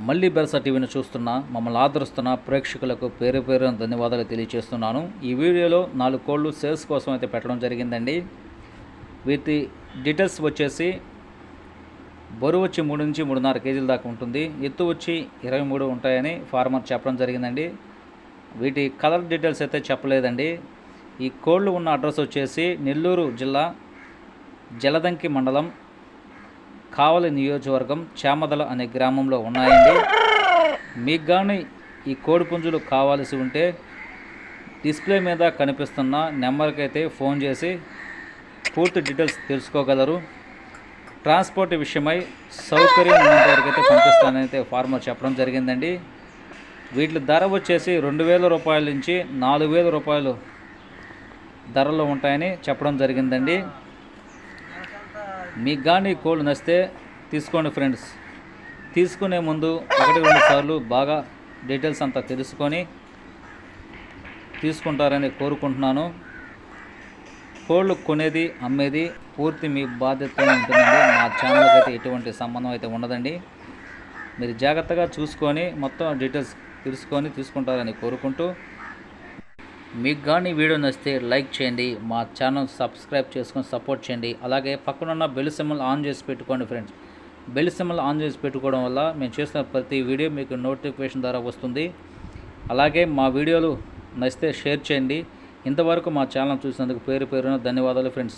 మళ్ళీ బెల్సా టీవీని చూస్తున్న మమ్మల్ని ఆదరిస్తున్న ప్రేక్షకులకు పేరు పేరున ధన్యవాదాలు తెలియజేస్తున్నాను. ఈ వీడియోలో 4 కోళ్ళు సేల్స్ కోసం అయితే పెట్టడం జరిగిందండి. వీటి డీటెయిల్స్ వచ్చేసి బరువు వచ్చి 3 నుంచి 3.5 కేజీల దాకా ఉంటుంది. ఎత్తు వచ్చి 23 ఉంటాయని ఫార్మర్ చెప్పడం జరిగిందండి. వీటి కలర్ డీటెయిల్స్ అయితే చెప్పలేదండి. ఈ కోళ్ళు ఉన్న అడ్రస్ వచ్చేసి నెల్లూరు జిల్లా జలదంకి మండలం కావలి నియోజకవర్గం చామదల అనే గ్రామంలో ఉన్నాయండి. మీకు కానీ ఈ కోడి పుంజులు కావాల్సి ఉంటే డిస్ప్లే మీద కనిపిస్తున్న నెంబర్కి అయితే ఫోన్ చేసి పూర్తి డీటెయిల్స్ తెలుసుకోగలరు. ట్రాన్స్పోర్ట్ విషయమై సౌకర్యం ఉన్నంతవరకైతే పంపిస్తానని అయితే ఫార్మర్ చెప్పడం జరిగిందండి. వీటి ధర వచ్చేసి 2,000 రూపాయల నుంచి 4,000 రూపాయలు ధరలో ఉంటాయని చెప్పడం జరిగిందండి. మీకు కానీ కోళ్ళు నచ్చితే తీసుకోండి ఫ్రెండ్స్. తీసుకునే ముందు 1-2 సార్లు బాగా డీటెయిల్స్ అంతా తెలుసుకొని తీసుకుంటారని కోరుకుంటున్నాను. కోళ్ళు కొనేది అమ్మేది పూర్తి మీ బాధ్యతగా ఉంటుందండి. మా ఛానల్కి అయితే ఎటువంటి సంబంధం అయితే ఉండదండి. మీరు జాగ్రత్తగా చూసుకొని మొత్తం డీటెయిల్స్ తెలుసుకొని తీసుకుంటారని కోరుకుంటూ, మీకు కానీ వీడియో నచ్చితే లైక్ చేయండి, మా ఛానల్ సబ్స్క్రైబ్ చేసుకొని సపోర్ట్ చేయండి. అలాగే పక్కనున్న బెల్ సింబల్ ఆన్ చేసి పెట్టుకోండి ఫ్రెండ్స్. బెల్ సింబల్ ఆన్ చేసి పెట్టుకోవడం వల్ల మేము చేస్తున్న ప్రతి వీడియో మీకు నోటిఫికేషన్ ద్వారా వస్తుంది. అలాగే మా వీడియోలు నచ్చితే షేర్ చేయండి. ఇంతవరకు మా ఛానల్ చూసినందుకు పేరు పేరున ధన్యవాదాలు ఫ్రెండ్స్.